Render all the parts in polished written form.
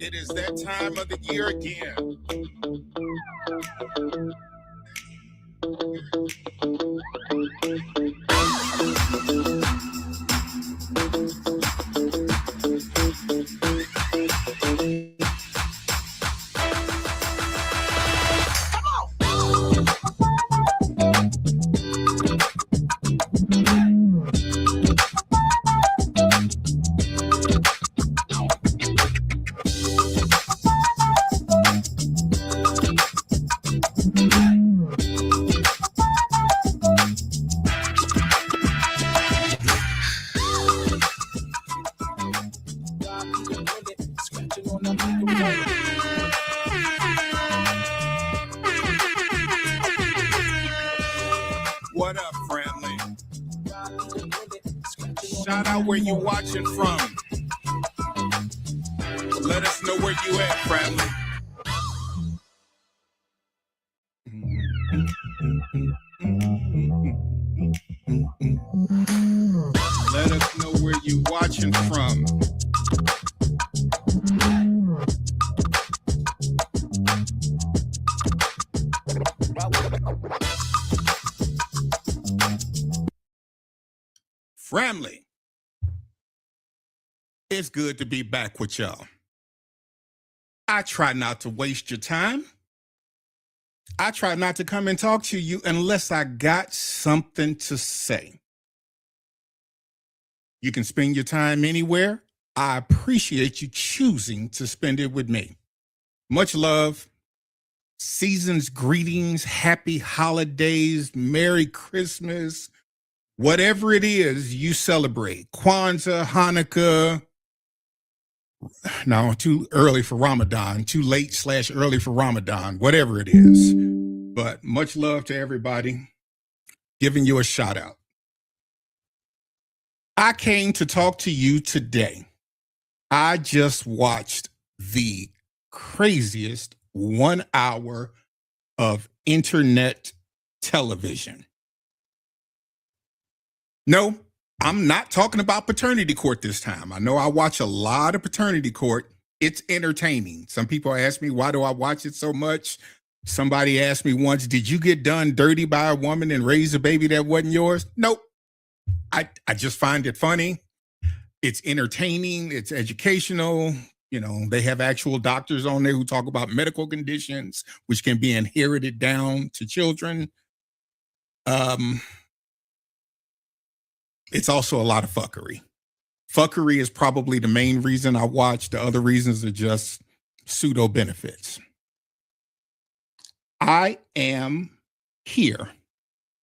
It is that time of the year again. What up, family? Shout out where you watching from. Let us know where you at, family. Let us know where you watching from. Family, it's good to be back with y'all. I try not to waste your time. I try not to come and talk to you unless I got something to say. You can spend your time anywhere. I appreciate you choosing to spend it with me. Much love. Season's greetings, happy holidays, Merry Christmas. Whatever it is you celebrate, Kwanzaa, Hanukkah, no, too early for Ramadan, too late / early for Ramadan, whatever it is. But much love to everybody, giving you a shout out. I came to talk to you today. I just watched the craziest 1 hour of internet television. No, I'm not talking about paternity court this time. I know I watch a lot of paternity court. It's entertaining. Some people ask me, why do I watch it so much? Somebody asked me once, did you get done dirty by a woman and raise a baby that wasn't yours? Nope. I just find it funny. It's entertaining. It's educational. You know, they have actual doctors on there who talk about medical conditions, which can be inherited down to children. It's also a lot of fuckery. Fuckery is probably the main reason I watch. The other reasons are just pseudo benefits. I am here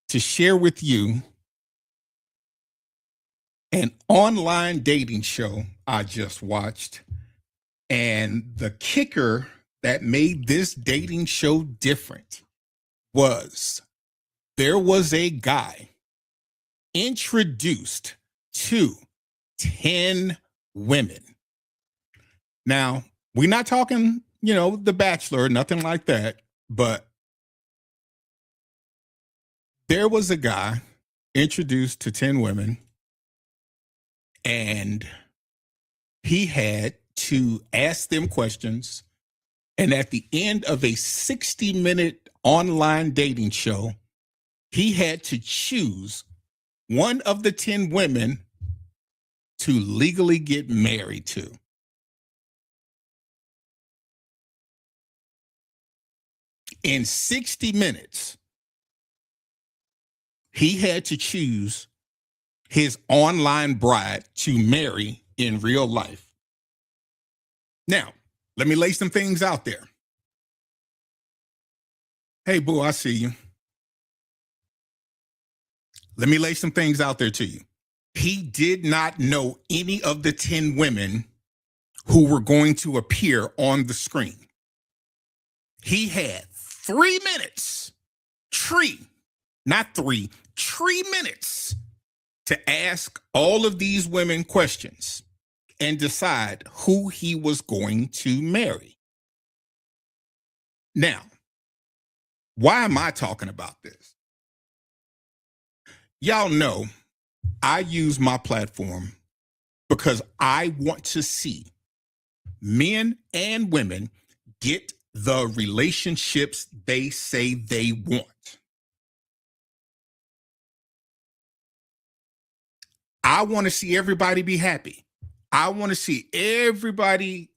to share with you an online dating show I just watched. And the kicker that made this dating show different was there was a guy introduced to 10 women. Now, we're not talking, The Bachelor, nothing like that, but there was a guy introduced to 10 women, and he had to ask them questions. And at the end of a 60-minute online dating show, he had to choose one of the 10 women to legally get married to. In 60 minutes, he had to choose his online bride to marry in real life. Now, let me lay some things out there. Hey, boo, I see you. Let me lay some things out there to you. He did not know any of the 10 women who were going to appear on the screen. He had 3 minutes, 3 minutes to ask all of these women questions and decide who he was going to marry. Now, why am I talking about this? Y'all know I use my platform because I want to see men and women get the relationships they say they want. I want to see everybody be happy. I want to see everybody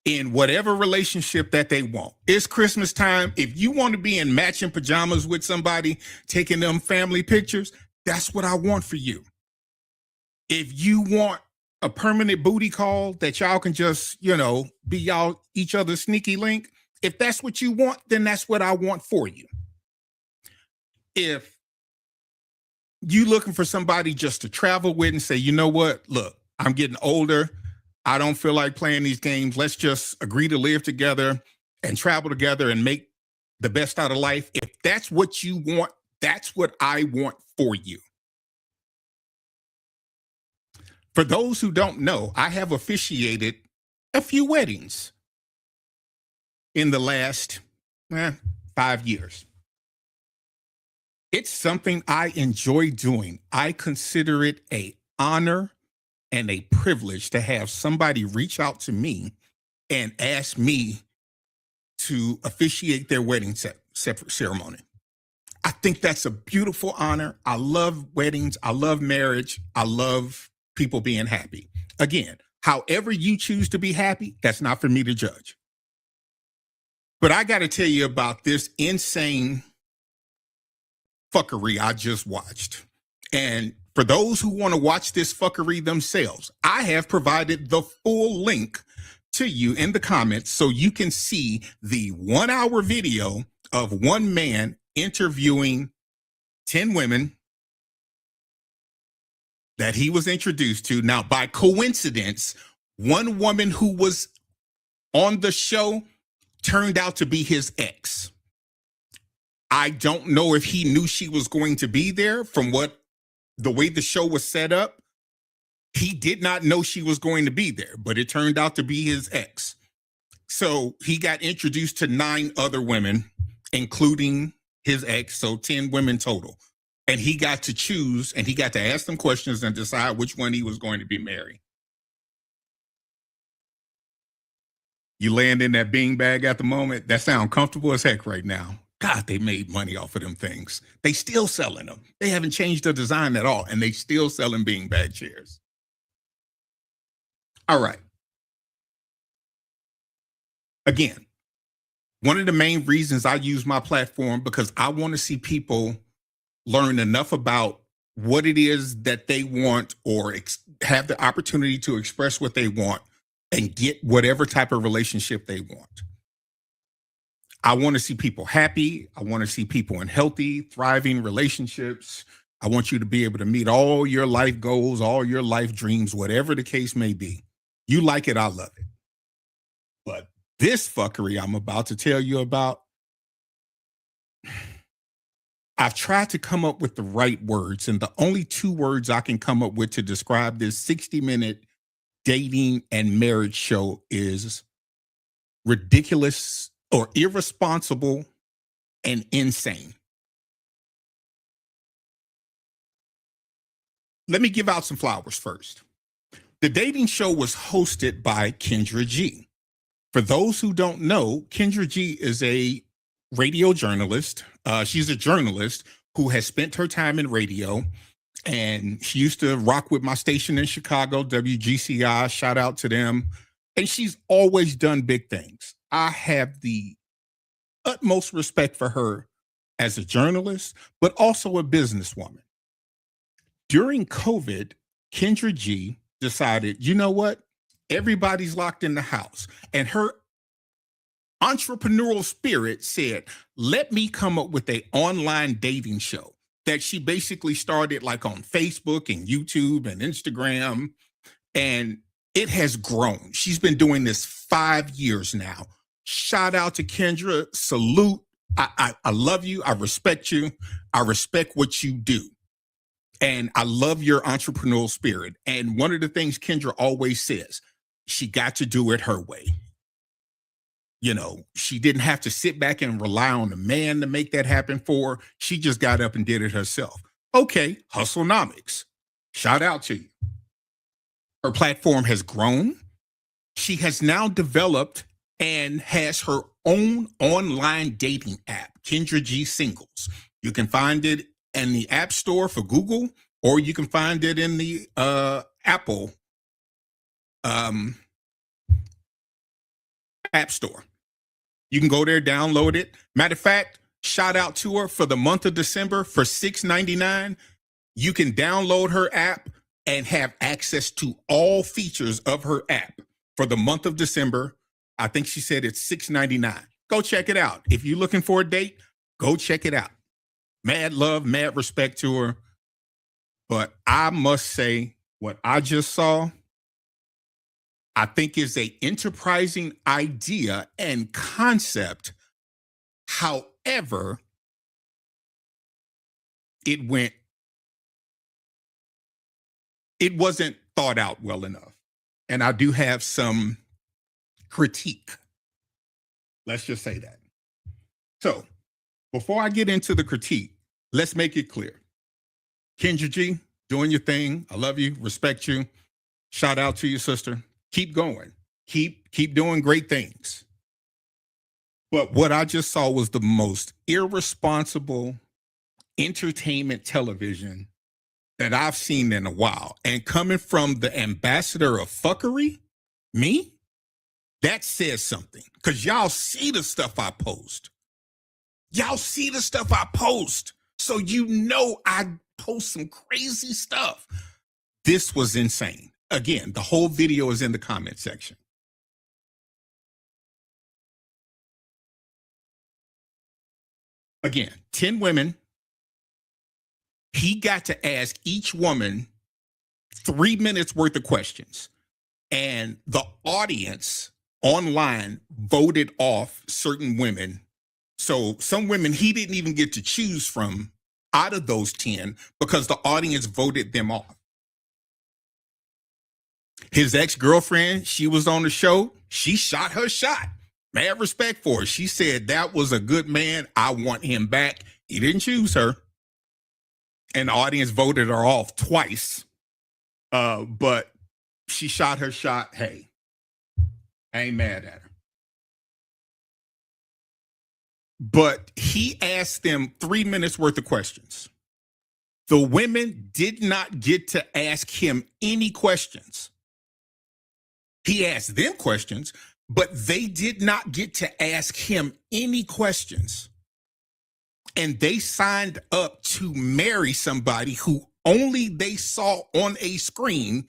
in whatever relationship that they want. It's Christmas time. If you want to be in matching pajamas with somebody, taking them family pictures, that's what I want for you. If you want a permanent booty call that y'all can just, be y'all each other's sneaky link, if that's what you want, then that's what I want for you. If you looking for somebody just to travel with and say, you know what, look, I'm getting older. I don't feel like playing these games. Let's just agree to live together and travel together and make the best out of life. If that's what you want, that's what I want for you. For those who don't know, I have officiated a few weddings in the last 5 years. It's something I enjoy doing. I consider it an honor and a privilege to have somebody reach out to me and ask me to officiate their wedding ceremony. I think that's a beautiful honor. I love weddings. I love marriage. I love people being happy. Again, however you choose to be happy, that's not for me to judge. But I got to tell you about this insane fuckery I just watched. And for those who want to watch this fuckery themselves, I have provided the full link to you in the comments so you can see the 1-hour video of one man interviewing 10 women that he was introduced to. Now, by coincidence, one woman who was on the show turned out to be his ex. I don't know if he knew she was going to be there from the way the show was set up. He did not know she was going to be there, but it turned out to be his ex. So he got introduced to 9 other women, including his ex, so 10 women total. And he got to choose, and he got to ask them questions and decide which one he was going to be marrying. You laying in that beanbag at the moment? That sounds comfortable as heck right now. God, they made money off of them things. They still selling them. They haven't changed the design at all, and they still selling beanbag chairs. All right. Again, one of the main reasons I use my platform because I want to see people learn enough about what it is that they want or have the opportunity to express what they want and get whatever type of relationship they want. I want to see people happy. I want to see people in healthy, thriving relationships. I want you to be able to meet all your life goals, all your life dreams, whatever the case may be. You like it, I love it. But this fuckery I'm about to tell you about, I've tried to come up with the right words, and the only 2 words I can come up with to describe this 60-minute dating and marriage show is ridiculous or irresponsible and insane. Let me give out some flowers first. The dating show was hosted by Kendra G. For those who don't know, Kendra G is a radio journalist. She's a journalist who has spent her time in radio, and she used to rock with my station in Chicago, WGCI. Shout out to them. And she's always done big things. I have the utmost respect for her as a journalist, but also a businesswoman. During COVID, Kendra G decided, you know what? Everybody's locked in the house. And her entrepreneurial spirit said, let me come up with an online dating show that she basically started like on Facebook and YouTube and Instagram. And it has grown. She's been doing this 5 years now. Shout out to Kendra. Salute. I love you. I respect you. I respect what you do. And I love your entrepreneurial spirit. And one of the things Kendra always says, she got to do it her way. You know, she didn't have to sit back and rely on a man to make that happen for her. She just got up and did it herself. Okay, Hustlenomics. Shout out to you. Her platform has grown. She has now developed and has her own online dating app, Kendra G Singles. You can find it in the App Store for Google, or you can find it in the Apple App Store. You can go there, download it. Matter of fact, shout out to her for the month of December for $6.99. You can download her app and have access to all features of her app for the month of December. I think she said it's $6.99. Go check it out. If you're looking for a date, go check it out. Mad love, mad respect to her. But I must say, what I just saw, I think is a enterprising idea and concept. However, it wasn't thought out well enough. And I do have some critique. Let's just say that. So before I get into the critique, let's make it clear. Kendra G, doing your thing. I love you, respect you. Shout out to you, sister. Keep going. Keep doing great things. But what I just saw was the most irresponsible entertainment television that I've seen in a while. And coming from the ambassador of fuckery, me, that says something. Because y'all see the stuff I post. Y'all see the stuff I post. So you know I post some crazy stuff. This was insane. Again, the whole video is in the comment section. Again, 10 women. He got to ask each woman 3 minutes worth of questions. And the audience online voted off certain women. So some women he didn't even get to choose from out of those 10 because the audience voted them off. His ex-girlfriend, she was on the show. She shot her shot. Mad respect for her. She said that was a good man. I want him back. He didn't choose her. And the audience voted her off twice. But she shot her shot. Hey, I ain't mad at her. But he asked them 3 minutes worth of questions. The women did not get to ask him any questions. He asked them questions, but they did not get to ask him any questions. And they signed up to marry somebody who only they saw on a screen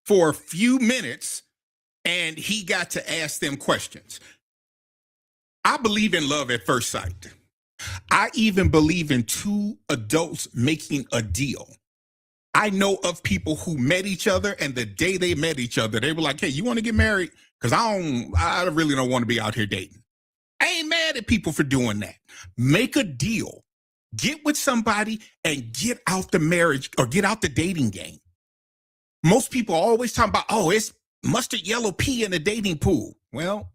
for a few minutes, and he got to ask them questions. I believe in love at first sight. I even believe in two adults making a deal. I know of people who met each other, and the day they met each other, they were like, hey, you want to get married? Because I really don't want to be out here dating. I ain't mad at people for doing that. Make a deal. Get with somebody and get out the marriage or get out the dating game. Most people always talk about, oh, it's mustard yellow pea in the dating pool. Well,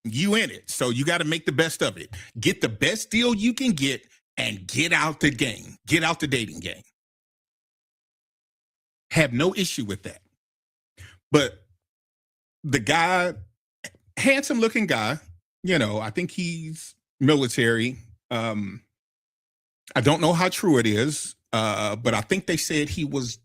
you in it. So you got to make the best of it. Get the best deal you can get and get out the game. Get out the dating game. Have no issue with that. But the guy, handsome looking guy, you know, I think he's military. I don't know how true it is, but I think they said he was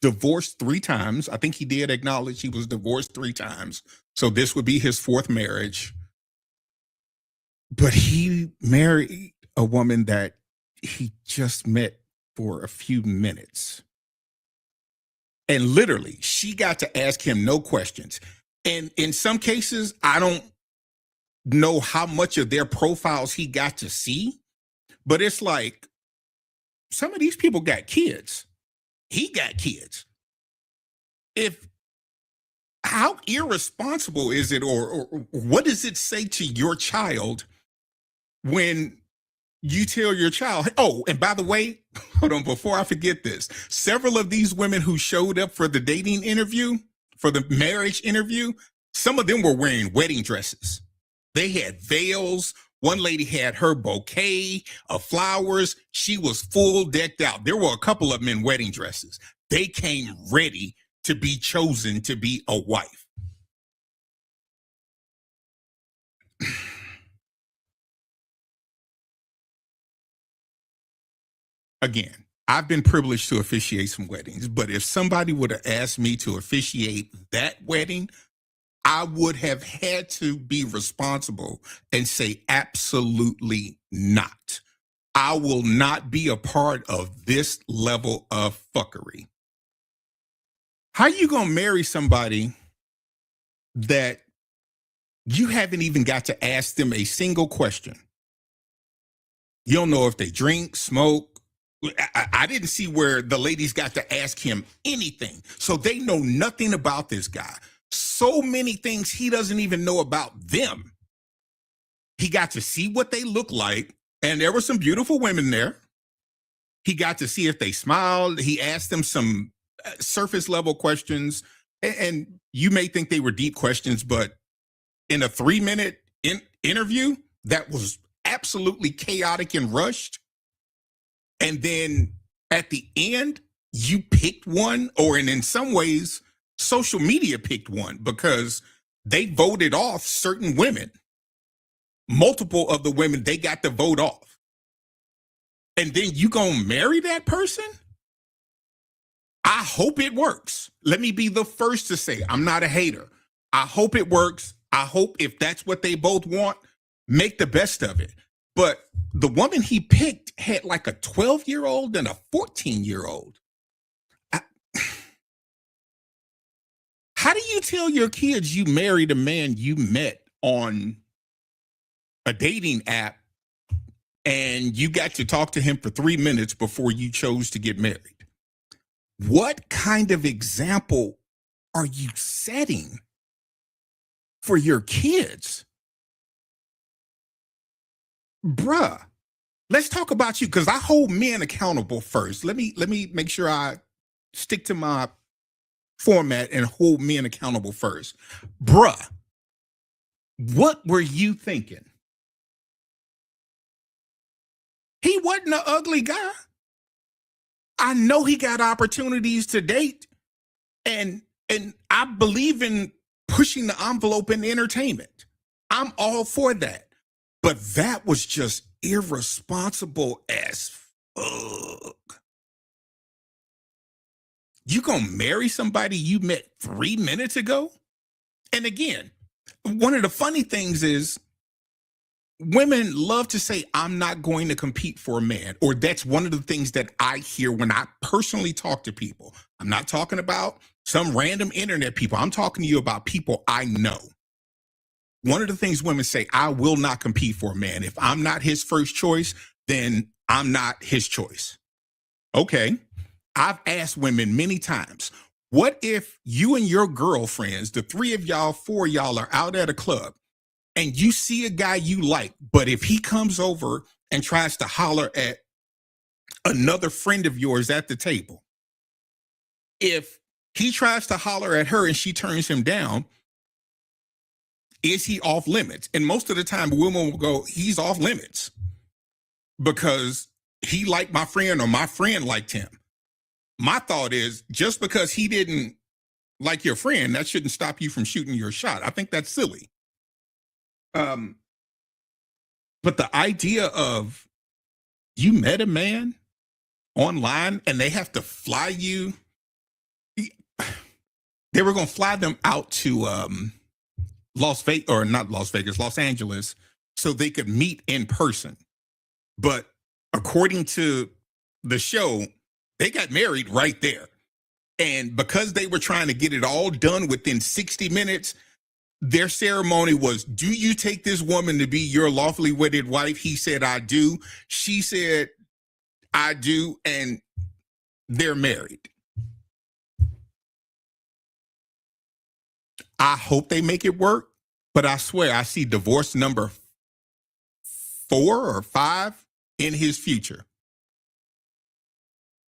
divorced 3 times. I think he did acknowledge he was divorced 3 times. So this would be his 4th marriage. But he married a woman that he just met for a few minutes. And literally, she got to ask him no questions. And in some cases, I don't know how much of their profiles he got to see, but it's like some of these people got kids. He got kids. How irresponsible is it, or what does it say to your child when you tell your child, oh, and by the way, hold on, before I forget this, several of these women who showed up for the dating interview, for the marriage interview, some of them were wearing wedding dresses. They had veils. One lady had her bouquet of flowers. She was full decked out. There were a couple of them in wedding dresses. They came ready to be chosen to be a wife. Again, I've been privileged to officiate some weddings, but if somebody would have asked me to officiate that wedding, I would have had to be responsible and say, absolutely not. I will not be a part of this level of fuckery. How you gonna marry somebody that you haven't even got to ask them a single question? You don't know if they drink, smoke. I didn't see where the ladies got to ask him anything. So they know nothing about this guy. So many things he doesn't even know about them. He got to see what they look like, and there were some beautiful women there. He got to see if they smiled. He asked them some surface level questions, and you may think they were deep questions, but in a 3-minute interview that was absolutely chaotic and rushed, and then at the end, you picked one, and in some ways, social media picked one because they voted off certain women. Multiple of the women, they got to vote off. And then you gonna marry that person? I hope it works. Let me be the first to say, I'm not a hater. I hope it works. I hope if that's what they both want, make the best of it. But the woman he picked had like a 12-year-old and a 14-year-old. How do you tell your kids you married a man you met on a dating app and you got to talk to him for 3 minutes before you chose to get married? What kind of example are you setting for your kids? Bruh, let's talk about you, because I hold men accountable first. Let me make sure I stick to my format and hold men accountable first. Bruh, what were you thinking? He wasn't an ugly guy. I know he got opportunities to date, and I believe in pushing the envelope in entertainment. I'm all for that. But that was just irresponsible as fuck. You gonna marry somebody you met 3 minutes ago? And again, one of the funny things is women love to say, I'm not going to compete for a man. Or that's one of the things that I hear when I personally talk to people. I'm not talking about some random internet people. I'm talking to you about people I know. One of the things women say, I will not compete for a man. If I'm not his first choice, then I'm not his choice. Okay. I've asked women many times, what if you and your girlfriends, the 3 of y'all, 4 of y'all are out at a club and you see a guy you like, but if he comes over and tries to holler at another friend of yours at the table, if he tries to holler at her and she turns him down, is he off limits? And most of the time, women will go, he's off limits because he liked my friend or my friend liked him. My thought is, just because he didn't like your friend, that shouldn't stop you from shooting your shot. I think that's silly. But the idea of you met a man online and they have to fly you, they were going to fly them out to Los Angeles, so they could meet in person. But according to the show, they got married right there. And because they were trying to get it all done within 60 minutes, their ceremony was, do you take this woman to be your lawfully wedded wife? He said, I do. She said, I do. And they're married. I hope they make it work, but I swear I see divorce number 4 or 5 in his future.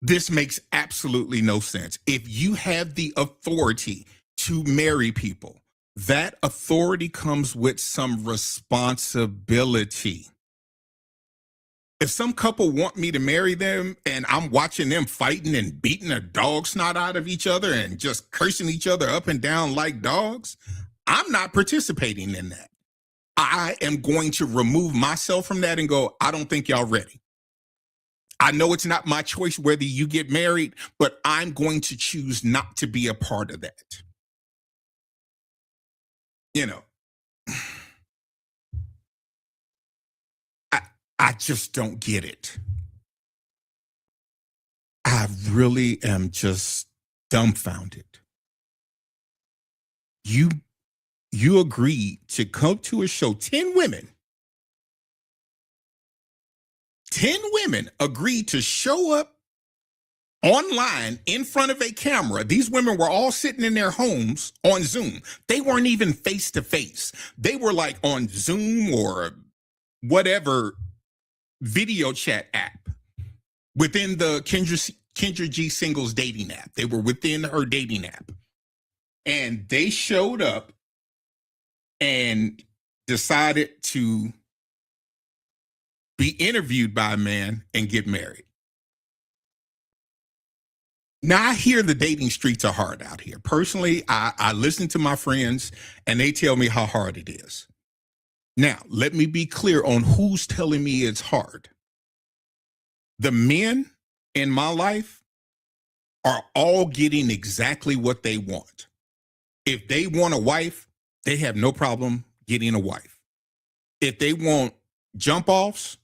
This makes absolutely no sense. If you have the authority to marry people, that authority comes with some responsibility. If some couple want me to marry them and I'm watching them fighting and beating a dog snot out of each other and just cursing each other up and down like dogs, I'm not participating in that. I am going to remove myself from that and go, I don't think y'all ready. I know it's not my choice whether you get married, but I'm going to choose not to be a part of that. You know, I just don't get it. I really am just dumbfounded. You agreed to come to a show, 10 women agreed to show up online in front of a camera. These women were all sitting in their homes on Zoom. They weren't even face to face. They were like on Zoom or whatever video chat app within the Kendra G Singles dating app. They were within her dating app. And they showed up and decided to be interviewed by a man and get married. Now, I hear the dating streets are hard out here. Personally, I listen to my friends and they tell me how hard it is. Now, let me be clear on who's telling me it's hard. The men in my life are all getting exactly what they want. If they want a wife, they have no problem getting a wife. If they want jump offs,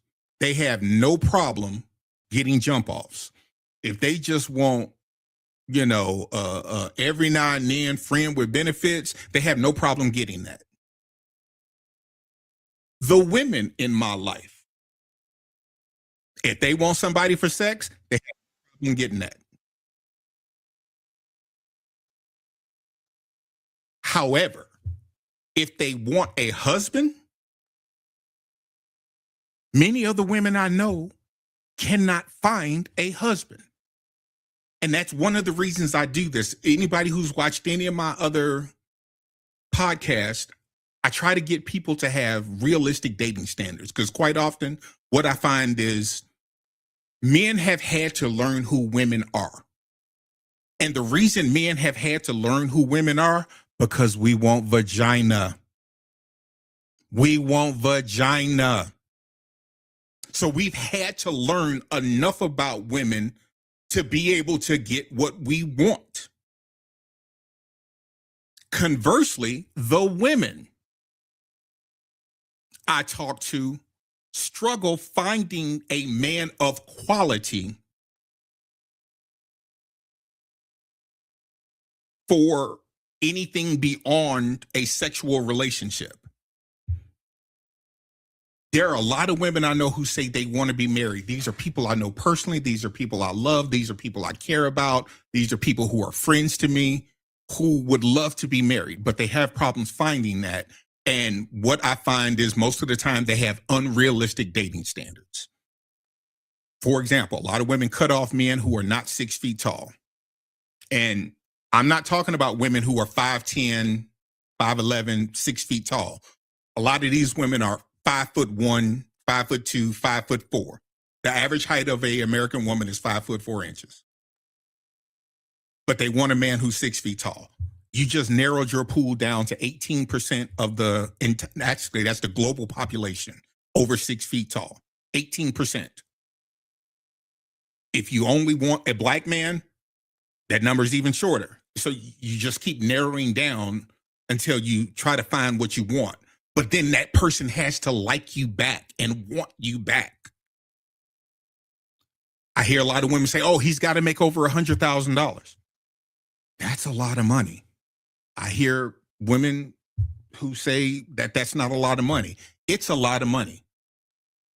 they have no problem getting jump offs. If they just want, every now and then friend with benefits, they have no problem getting that. The women in my life, if they want somebody for sex, they have no problem getting that. However, if they want a husband, many of the women I know cannot find a husband. And that's one of the reasons I do this. Anybody who's watched any of my other podcasts, I try to get people to have realistic dating standards, because quite often what I find is men have had to learn who women are. And the reason men have had to learn who women are, because we want vagina. We want vagina. So we've had to learn enough about women to be able to get what we want. Conversely, the women I talk to struggle finding a man of quality for anything beyond a sexual relationship. There are a lot of women I know who say they want to be married. These are people I know personally. These are people I love. These are people I care about. These are people who are friends to me who would love to be married, but they have problems finding that. And what I find is most of the time they have unrealistic dating standards. For example, a lot of women cut off men who are not 6 feet tall. And I'm not talking about women who are 5'10", 5'11", 6 feet tall. A lot of these women are 5'1", 5'2", 5'4". The average height of an American woman is 5'4". But they want a man who's 6 feet tall. You just narrowed your pool down to 18% of actually that's the global population over 6 feet tall. 18%. If you only want a black man, that number is even shorter. So you just keep narrowing down until you try to find what you want. But then that person has to like you back and want you back. I hear a lot of women say, oh, he's got to make over $100,000. That's a lot of money. I hear women who say that that's not a lot of money. It's a lot of money.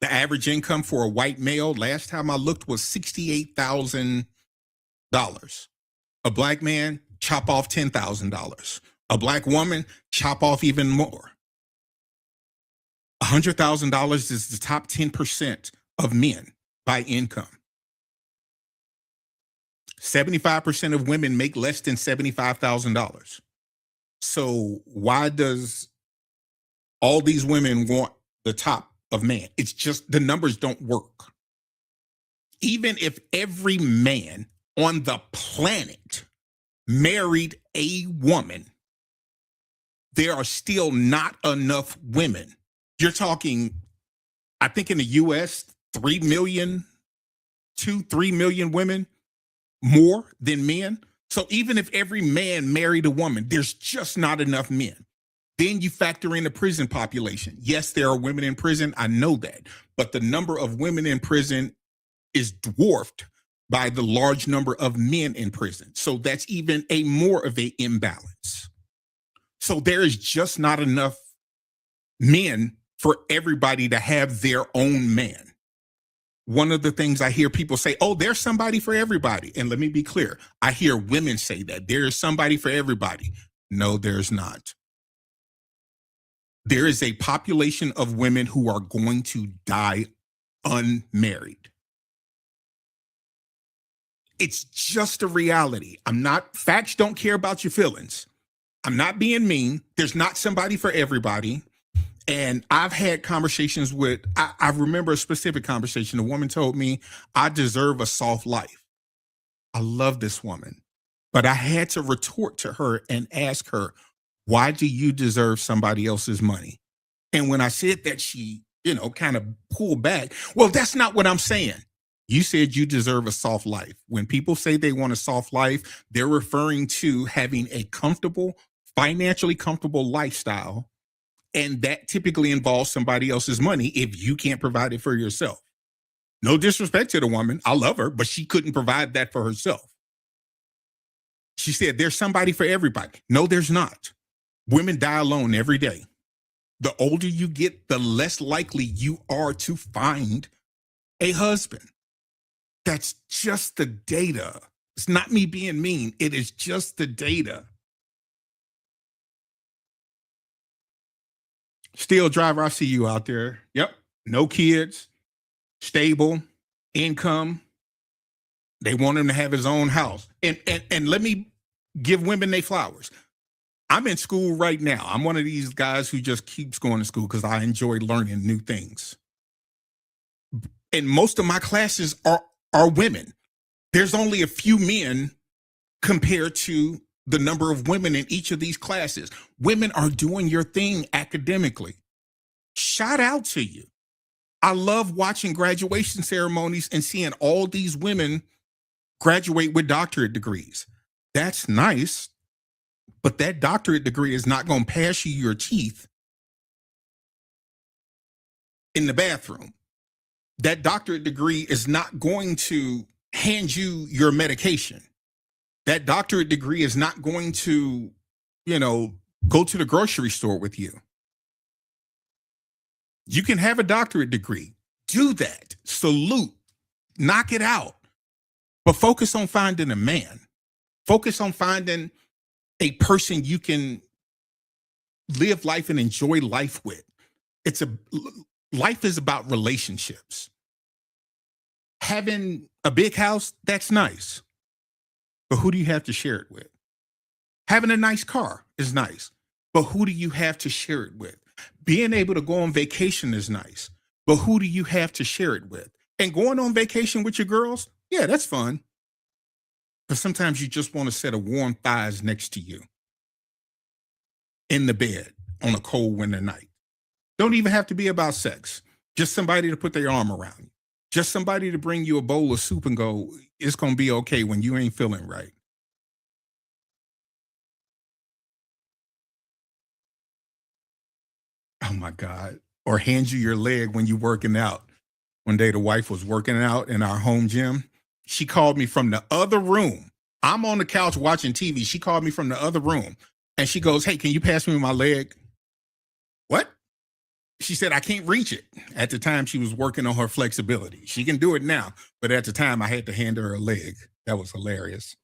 The average income for a white male, last time I looked, was $68,000. A black man, chop off $10,000. A black woman, chop off even more. $100,000 is the top 10% of men by income. 75% of women make less than $75,000. So why does all these women want the top of man. It's just the numbers don't work. Even if every man on the planet married a woman, there are still not enough women. You're talking, I think in the US, 3 million, 3 million women more than men. So even if every man married a woman, there's just not enough men. Then you factor in the prison population. Yes, there are women in prison. I know that. But the number of women in prison is dwarfed by the large number of men in prison. So that's even a more of an imbalance. So there is just not enough men for everybody to have their own man. One of the things I hear people say, oh, there's somebody for everybody. And let me be clear. I hear women say that there is somebody for everybody. No, there's not. There is a population of women who are going to die unmarried. It's just a reality. Facts don't care about your feelings. I'm not being mean. There's not somebody for everybody. And I've had conversations with, I remember a specific conversation. A woman told me, I deserve a soft life. I love this woman. But I had to retort to her and ask her, why do you deserve somebody else's money? And when I said that, she, kind of pulled back. Well, that's not what I'm saying. You said you deserve a soft life. When people say they want a soft life, they're referring to having a comfortable, financially comfortable lifestyle. And that typically involves somebody else's money if you can't provide it for yourself. No disrespect to the woman. I love her, but she couldn't provide that for herself. She said, there's somebody for everybody. No, there's not. Women die alone every day. The older you get, the less likely you are to find a husband. That's just the data. It's not me being mean. It is just the data. Still driver, I see you out there. Yep. No kids, stable, income. They want him to have his own house. And let me give women their flowers. I'm in school right now. I'm one of these guys who just keeps going to school because I enjoy learning new things. And most of my classes are women. There's only a few men compared to the number of women in each of these classes. Women are doing your thing academically. Shout out to you. I love watching graduation ceremonies and seeing all these women graduate with doctorate degrees. That's nice, but that doctorate degree is not going to pass you your teeth in the bathroom. That doctorate degree is not going to hand you your medication. That doctorate degree is not going to, go to the grocery store with you. You can have a doctorate degree. Do that. Salute. Knock it out. But focus on finding a man. Focus on finding a person you can live life and enjoy life with. Life is about relationships. Having a big house, that's nice. But who do you have to share it with? Having a nice car is nice. But who do you have to share it with? Being able to go on vacation is nice. But who do you have to share it with? And going on vacation with your girls, yeah, that's fun. But sometimes you just want a set of warm thighs next to you in the bed on a cold winter night. Don't even have to be about sex. Just somebody to put their arm around you. Just somebody to bring you a bowl of soup and go, it's going to be okay when you ain't feeling right. Oh my God. Or hand you your leg when you're working out. One day the wife was working out in our home gym. She called me from the other room. I'm on the couch watching TV. She called me from the other room and she goes, hey, can you pass me my leg? What? She said, I can't reach it. At the time, she was working on her flexibility. She can do it now, but at the time, I had to hand her a leg. That was hilarious.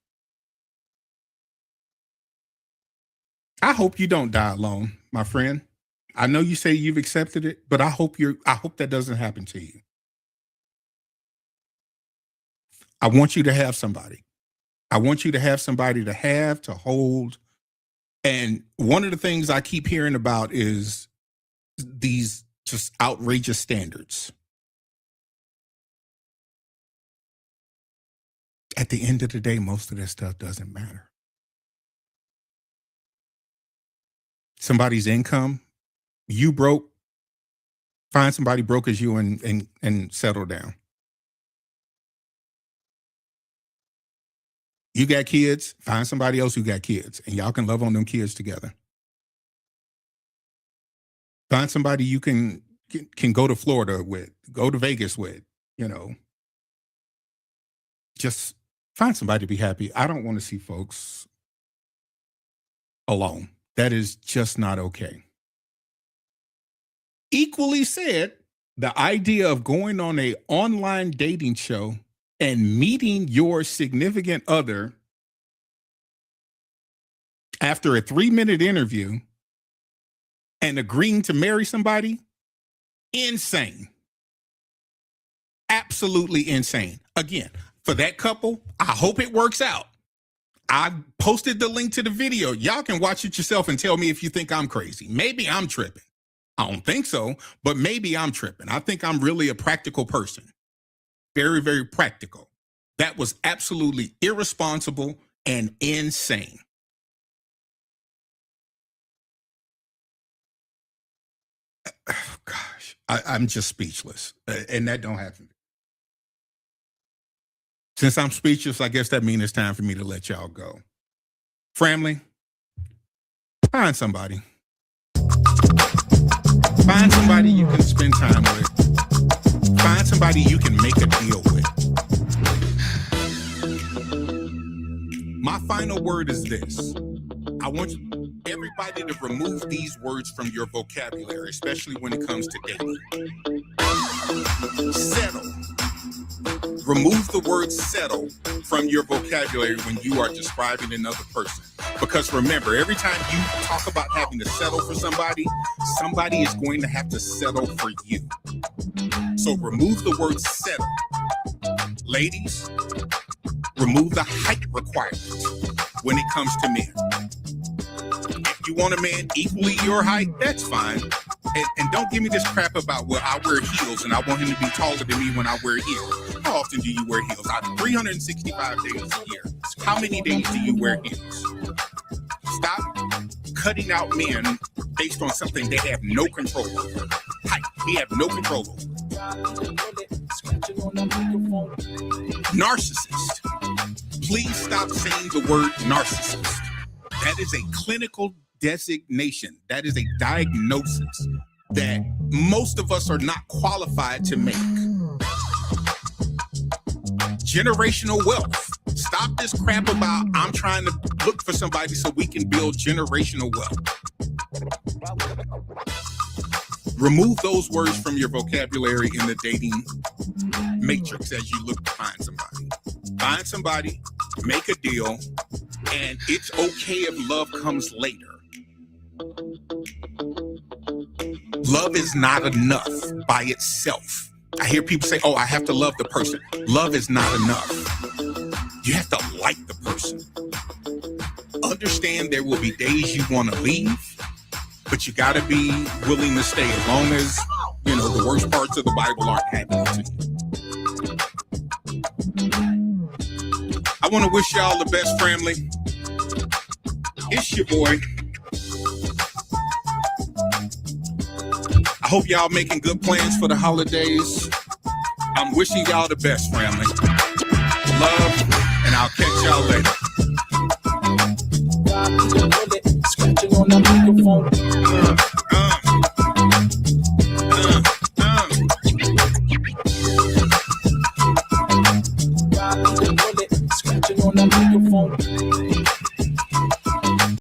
I hope you don't die alone, my friend. I know you say you've accepted it, but I hope that doesn't happen to you. I want you to have somebody. I want you to have somebody to have, to hold. And one of the things I keep hearing about is these Just outrageous standards. At the end of the day, most of that stuff doesn't matter. Somebody's income, you broke, find somebody broke as you and settle down. You got kids, find somebody else who got kids, and y'all can love on them kids together. Find somebody you can go to Florida with, go to Vegas with, you know. Just find somebody to be happy. I don't want to see folks alone. That is just not okay. Equally said, the idea of going on an online dating show and meeting your significant other after a 3-minute interview and agreeing to marry somebody, insane. Absolutely insane. Again, for that couple, I hope it works out. I posted the link to the video. Y'all can watch it yourself and tell me if you think I'm crazy. Maybe I'm tripping. I don't think so, but maybe I'm tripping. I think I'm really a practical person. Very, very practical. That was absolutely irresponsible and insane. Oh, gosh, I'm just speechless. And that don't happen. Since I'm speechless, I guess that means it's time for me to let y'all go. Family, find somebody. Find somebody you can spend time with. Find somebody you can make a deal with. My final word is this. I want everybody to remove these words from your vocabulary, especially when it comes to dating. Settle. Remove the word settle from your vocabulary when you are describing another person. Because remember, every time you talk about having to settle for somebody, somebody is going to have to settle for you. So remove the word settle. Ladies, remove the height requirements when it comes to men. If you want a man equally your height, that's fine. And don't give me this crap about, well, I wear heels and I want him to be taller than me when I wear heels. How often do you wear heels? Out of 365 days a year, how many days do you wear heels? Stop cutting out men based on something they have no control over. Height, we have no control over. Narcissist. Please stop saying the word narcissist. That is a clinical designation. That is a diagnosis that most of us are not qualified to make. Generational wealth. Stop this crap about I'm trying to look for somebody so we can build generational wealth. Remove those words from your vocabulary in the dating matrix as you look to find somebody. Find somebody, make a deal, and it's okay if love comes later. Love is not enough by itself. I hear people say, oh, I have to love the person. Love is not enough. You have to like the person. Understand there will be days you want to leave, but you got to be willing to stay as long as, you know, the worst parts of the Bible aren't happening to you. I want to wish y'all the best, family. It's your boy. I hope y'all making good plans for the holidays. I'm wishing y'all the best, family. Love, and I'll catch y'all later. Scratching on the microphone.